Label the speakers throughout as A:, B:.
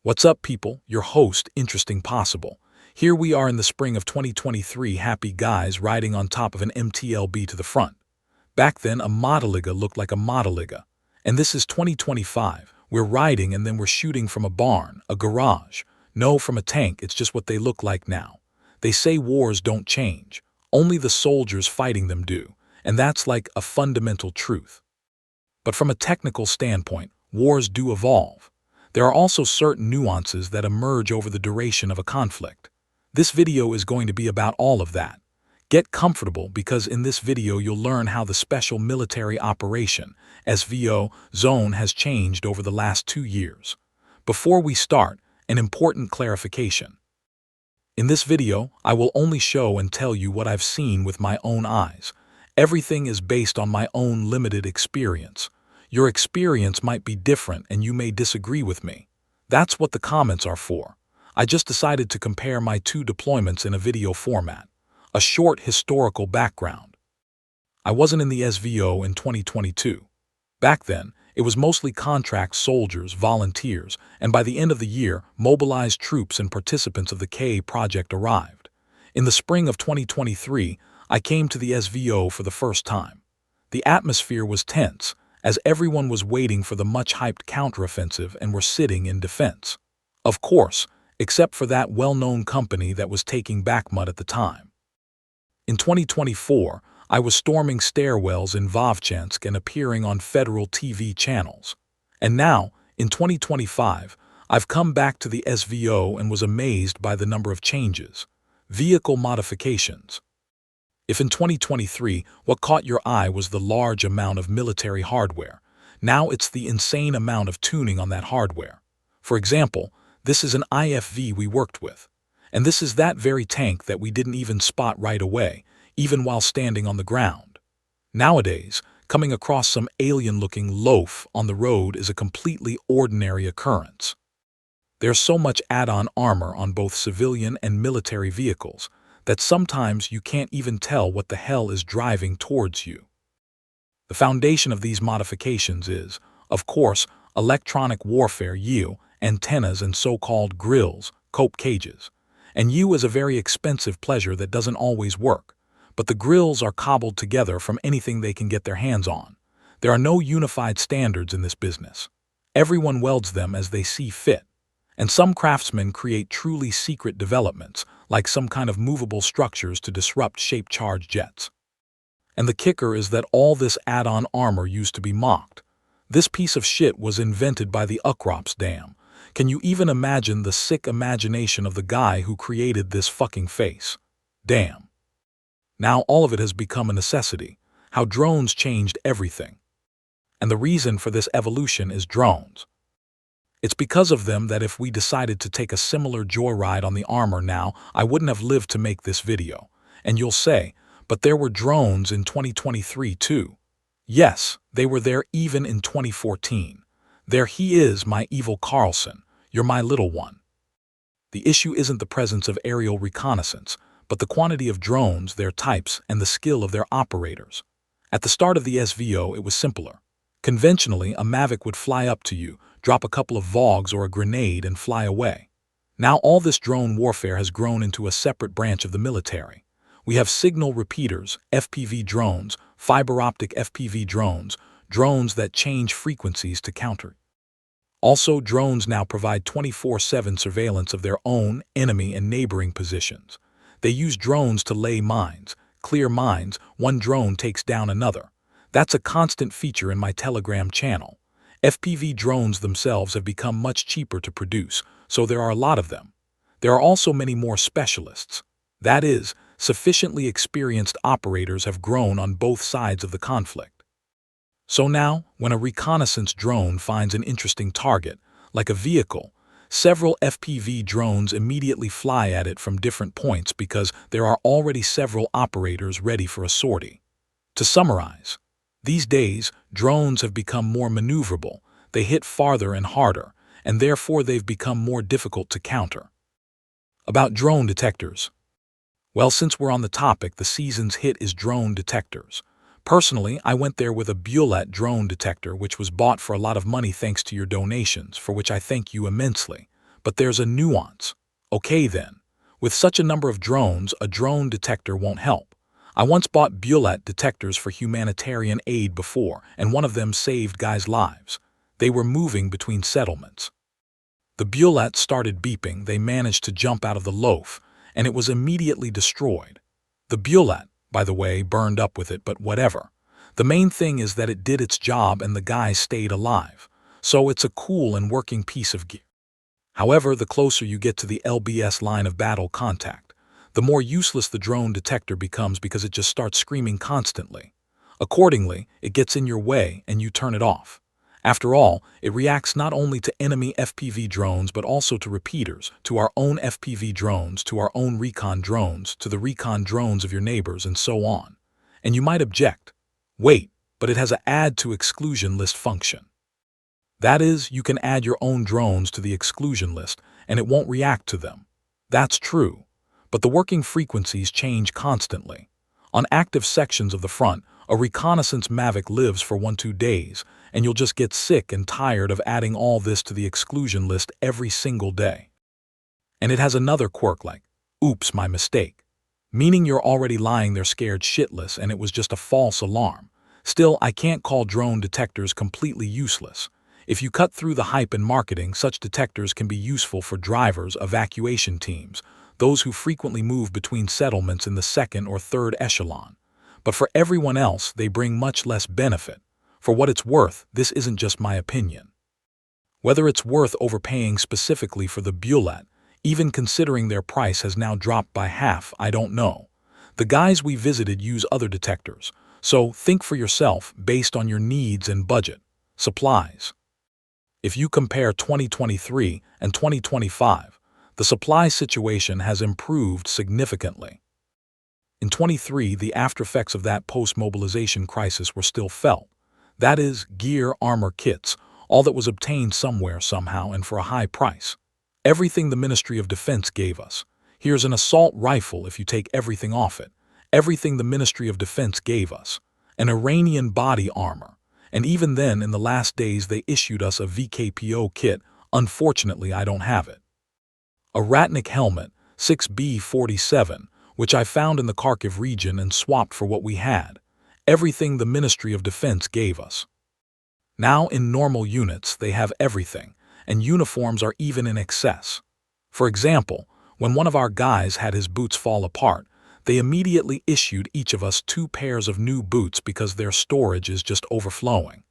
A: What's up, people? Your host, Interesting Possible. Here we are in the spring of 2023, happy guys riding on top of an MTLB to the front. Back then, a Modeliga looked like a Modeliga. And this is 2025. We're riding and then we're shooting from a barn, a garage. No, from a tank, it's just what they look like now. They say wars don't change. Only the soldiers fighting them do. And that's like a fundamental truth. But from a technical standpoint, wars do evolve. There are also certain nuances that emerge over the duration of a conflict. This video is going to be about all of that. Get comfortable because in this video you'll learn how the Special Military Operation, SVO, zone has changed over the last 2 years. Before we start, an important clarification. In this video, I will only show and tell you what I've seen with my own eyes. Everything is based on my own limited experience. Your experience might be different and you may disagree with me. That's what the comments are for. I just decided to compare my 2 deployments in a video format. A short historical background. I wasn't in the SVO in 2022. Back then, it was mostly contract soldiers, volunteers, and by the end of the year, mobilized troops and participants of the K project arrived. In the spring of 2023, I came to the SVO for the first time. The atmosphere was tense, as everyone was waiting for the much-hyped counteroffensive and were sitting in defense. Of course, except for that well-known company that was taking Bakhmut at the time. In 2024, I was storming stairwells in Vovchansk and appearing on federal TV channels. And now, in 2025, I've come back to the SVO and was amazed by the number of changes. Vehicle modifications. If in 2023, what caught your eye was the large amount of military hardware, now it's the insane amount of tuning on that hardware. For example, this is an IFV we worked with. And this is that very tank that we didn't even spot right away, even while standing on the ground. Nowadays, coming across some alien-looking loaf on the road is a completely ordinary occurrence. There's so much add-on armor on both civilian and military vehicles that sometimes you can't even tell what the hell is driving towards you. The foundation of these modifications is, of course, electronic warfare antennas and so-called grills, cope cages. And is a very expensive pleasure that doesn't always work. But the grills are cobbled together from anything they can get their hands on. There are no unified standards in this business. Everyone welds them as they see fit. And some craftsmen create truly secret developments, like some kind of movable structures to disrupt shape-charged jets. And the kicker is that all this add-on armor used to be mocked. This piece of shit was invented by the Ukrops dam. Can you even imagine the sick imagination of the guy who created this fucking face? Damn. Now all of it has become a necessity. How drones changed everything. And the reason for this evolution is drones. It's because of them that if we decided to take a similar joyride on the armor now, I wouldn't have lived to make this video. And you'll say, but there were drones in 2023 too. Yes, they were there even in 2014. There he is, my evil Carlson. You're my little one. The issue isn't the presence of aerial reconnaissance, but the quantity of drones, their types, and the skill of their operators. At the start of the SVO, it was simpler. Conventionally, a Mavic would fly up to you, drop a couple of VOGs or a grenade and fly away. Now all this drone warfare has grown into a separate branch of the military. We have signal repeaters, FPV drones, fiber optic FPV drones, drones that change frequencies to counter. Also, drones now provide 24/7 surveillance of their own, enemy, and neighboring positions. They use drones to lay mines, clear mines. One drone takes down another. That's a constant feature in my Telegram channel. FPV drones themselves have become much cheaper to produce, so there are a lot of them. There are also many more specialists. That is, sufficiently experienced operators have grown on both sides of the conflict. So now, when a reconnaissance drone finds an interesting target, like a vehicle, several FPV drones immediately fly at it from different points because there are already several operators ready for a sortie. To summarize, these days, drones have become more maneuverable, they hit farther and harder, and therefore they've become more difficult to counter. About drone detectors. Well, since we're on the topic, the season's hit is drone detectors. Personally, I went there with a Bullet drone detector which was bought for a lot of money thanks to your donations, for which I thank you immensely. But there's a nuance. Okay then. With such a number of drones, a drone detector won't help. I once bought bullet detectors for humanitarian aid before, and one of them saved guys' lives. They were moving between settlements. The bullet started beeping, they managed to jump out of the loaf, and it was immediately destroyed. The bullet, by the way, burned up with it, but whatever. The main thing is that it did its job and the guys stayed alive. So it's a cool and working piece of gear. However, the closer you get to the LBS line of battle contact, the more useless the drone detector becomes because it just starts screaming constantly. Accordingly, it gets in your way and you turn it off. After all, it reacts not only to enemy FPV drones but also to repeaters, to our own FPV drones, to our own recon drones, to the recon drones of your neighbors, and so on. And you might object, wait, but it has a add to exclusion list function. That is, you can add your own drones to the exclusion list and it won't react to them. That's true. But the working frequencies change constantly. On active sections of the front, a reconnaissance Mavic lives for 1-2 days, and you'll just get sick and tired of adding all this to the exclusion list every single day. And it has another quirk like, oops, my mistake. Meaning you're already lying there scared shitless and it was just a false alarm. Still, I can't call drone detectors completely useless. If you cut through the hype in marketing, such detectors can be useful for drivers, evacuation teams, those who frequently move between settlements in the second or third echelon. But for everyone else, they bring much less benefit. For what it's worth, this isn't just my opinion. Whether it's worth overpaying specifically for the bullet, even considering their price has now dropped by half, I don't know. The guys we visited use other detectors, so think for yourself based on your needs and budget. Supplies. If you compare 2023 and 2025, the supply situation has improved significantly. In 23, the aftereffects of that post-mobilization crisis were still felt. That is, gear, armor, kits, all that was obtained somewhere, somehow, and for a high price. Everything the Ministry of Defense gave us. Here's an assault rifle if you take everything off it. Everything the Ministry of Defense gave us. An Iranian body armor. And even then, in the last days, they issued us a VKPO kit. Unfortunately, I don't have it. A Ratnik helmet, 6B47, which I found in the Kharkiv region and swapped for what we had. Everything the Ministry of Defense gave us. Now, in normal units, they have everything, and uniforms are even in excess. For example, when one of our guys had his boots fall apart, they immediately issued each of us 2 pairs of new boots because their storage is just overflowing.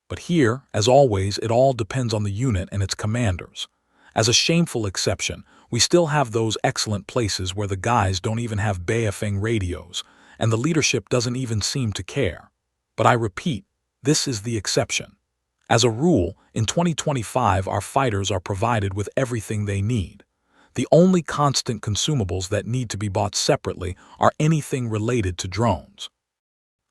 A: But here, as always, it all depends on the unit and its commanders. As a shameful exception, we still have those excellent places where the guys don't even have Beifeng radios, and the leadership doesn't even seem to care. But I repeat, this is the exception. As a rule, in 2025 our fighters are provided with everything they need. The only constant consumables that need to be bought separately are anything related to drones.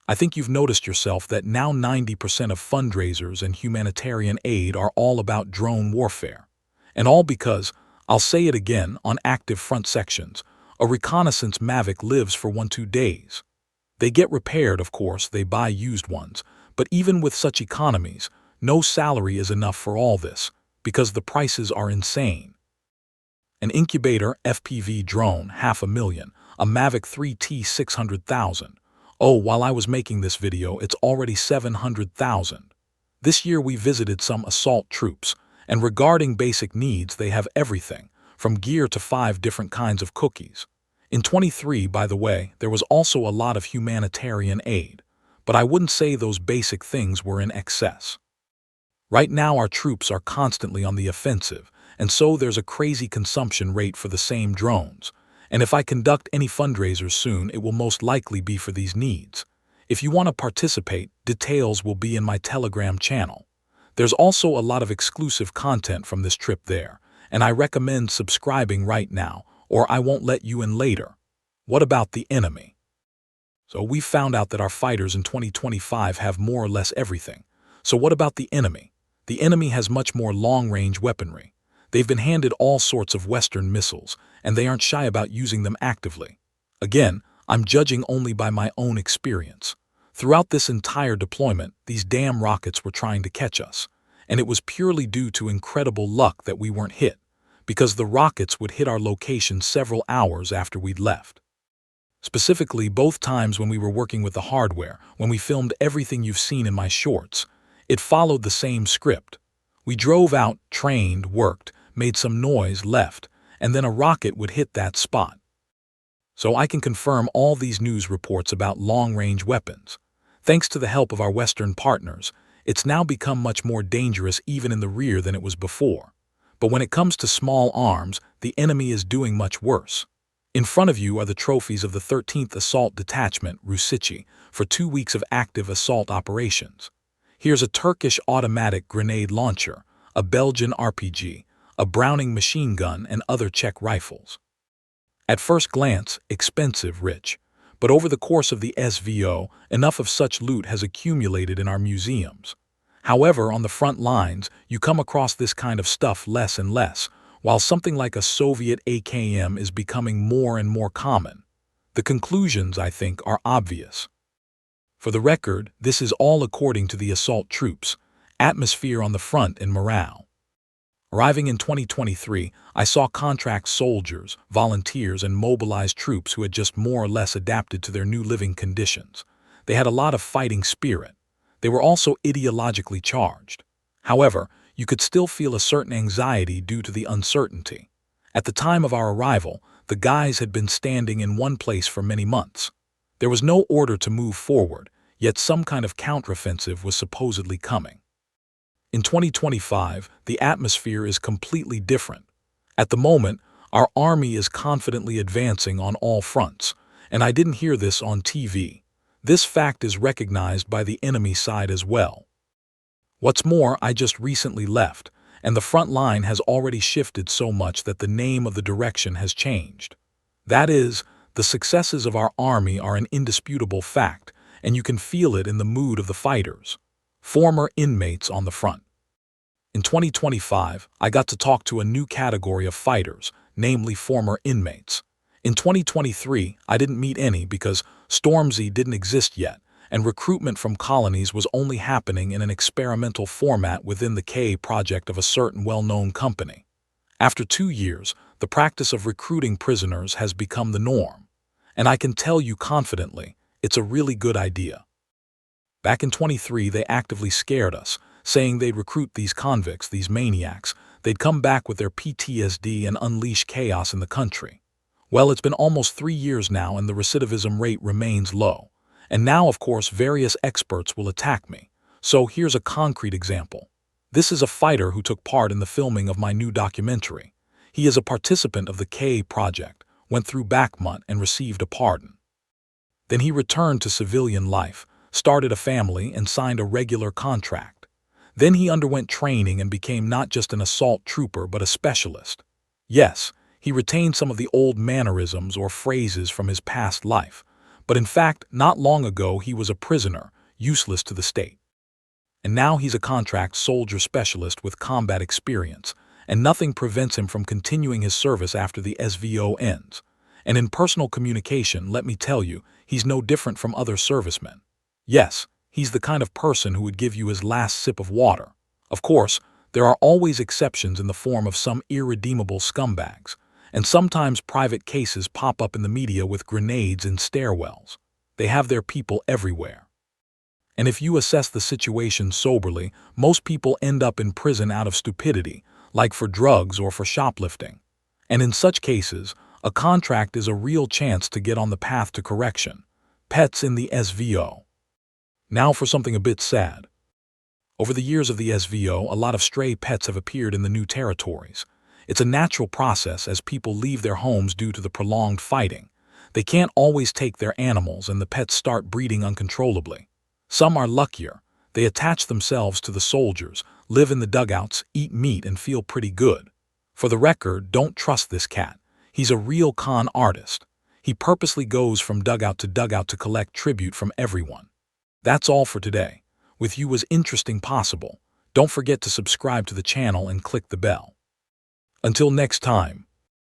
A: I think you've noticed yourself that now 90% of fundraisers and humanitarian aid are all about drone warfare. And all because, I'll say it again, on active front sections, a reconnaissance Mavic lives for 1-2 days. They get repaired, of course, they buy used ones, but even with such economies, no salary is enough for all this, because the prices are insane. An incubator FPV drone, $500,000, a Mavic 3T 600,000. Oh, while I was making this video, it's already 700,000. This year we visited some assault troops, and regarding basic needs, they have everything, from gear to 5 different kinds of cookies. In 23, by the way, there was also a lot of humanitarian aid, but I wouldn't say those basic things were in excess. Right now our troops are constantly on the offensive, and so there's a crazy consumption rate for the same drones. And if I conduct any fundraisers soon, it will most likely be for these needs. If you want to participate, details will be in my Telegram channel. There's also a lot of exclusive content from this trip there, and I recommend subscribing right now, or I won't let you in later. What about the enemy? So we found out that our fighters in 2025 have more or less everything. So what about the enemy? The enemy has much more long-range weaponry. They've been handed all sorts of Western missiles, and they aren't shy about using them actively. Again, I'm judging only by my own experience. Throughout this entire deployment, these damn rockets were trying to catch us, and it was purely due to incredible luck that we weren't hit. because the rockets would hit our location several hours after we'd left. Specifically, both times when we were working with the hardware, when we filmed everything you've seen in my shorts, it followed the same script. We drove out, trained, worked, made some noise, left, and then a rocket would hit that spot. So I can confirm all these news reports about long-range weapons. Thanks to the help of our Western partners, it's now become much more dangerous even in the rear than it was before. But when it comes to small arms, the enemy is doing much worse. In front of you are the trophies of the 13th Assault Detachment, Rusici, for 2 weeks of active assault operations. Here's a Turkish automatic grenade launcher, a Belgian RPG, a Browning machine gun, and other Czech rifles. At first glance, expensive, rich, but over the course of the SVO, enough of such loot has accumulated in our museums. However, on the front lines, you come across this kind of stuff less and less, while something like a Soviet AKM is becoming more and more common. The conclusions, I think, are obvious. For the record, this is all according to the assault troops, atmosphere on the front, and morale. Arriving in 2023, I saw contract soldiers, volunteers, and mobilized troops who had just more or less adapted to their new living conditions. They had a lot of fighting spirit. They were also ideologically charged. However, you could still feel a certain anxiety due to the uncertainty. At the time of our arrival, the guys had been standing in one place for many months. There was no order to move forward, yet some kind of counteroffensive was supposedly coming. In 2025, the atmosphere is completely different. At the moment, our army is confidently advancing on all fronts, and I didn't hear this on TV. This fact is recognized by the enemy side as well. What's more, I just recently left, and the front line has already shifted so much that the name of the direction has changed. That is, the successes of our army are an indisputable fact, and you can feel it in the mood of the fighters. Former inmates on the front. In 2025, I got to talk to a new category of fighters, namely former inmates. In 2023, I didn't meet any because Stormzy didn't exist yet, and recruitment from colonies was only happening in an experimental format within the K project of a certain well-known company. After 2 years, the practice of recruiting prisoners has become the norm, and I can tell you confidently, it's a really good idea. Back in 23, they actively scared us, saying they'd recruit these convicts, these maniacs, they'd come back with their PTSD and unleash chaos in the country. Well, it's been almost 3 years now and the recidivism rate remains low. And now, of course, various experts will attack me. So here's a concrete example. This is a fighter who took part in the filming of my new documentary. He is a participant of the K project, went through Bakhmut and received a pardon. Then he returned to civilian life, started a family, and signed a regular contract. Then he underwent training and became not just an assault trooper but a specialist. Yes, he retained some of the old mannerisms or phrases from his past life, but in fact, not long ago he was a prisoner, useless to the state. And now he's a contract soldier specialist with combat experience, and nothing prevents him from continuing his service after the SVO ends. And in personal communication, let me tell you, he's no different from other servicemen. Yes, he's the kind of person who would give you his last sip of water. Of course, there are always exceptions in the form of some irredeemable scumbags, and sometimes private cases pop up in the media with grenades in stairwells. They have their people everywhere. And if you assess the situation soberly, most people end up in prison out of stupidity, like for drugs or for shoplifting. And in such cases, a contract is a real chance to get on the path to correction. Pets in the SVO. Now for something a bit sad. Over the years of the SVO, a lot of stray pets have appeared in the new territories. It's a natural process as people leave their homes due to the prolonged fighting. They can't always take their animals and the pets start breeding uncontrollably. Some are luckier. They attach themselves to the soldiers, live in the dugouts, eat meat, and feel pretty good. For the record, don't trust this cat. He's a real con artist. He purposely goes from dugout to collect tribute from everyone. That's all for today. With you as interesting possible, don't forget to subscribe to the channel and click the bell. Until next time.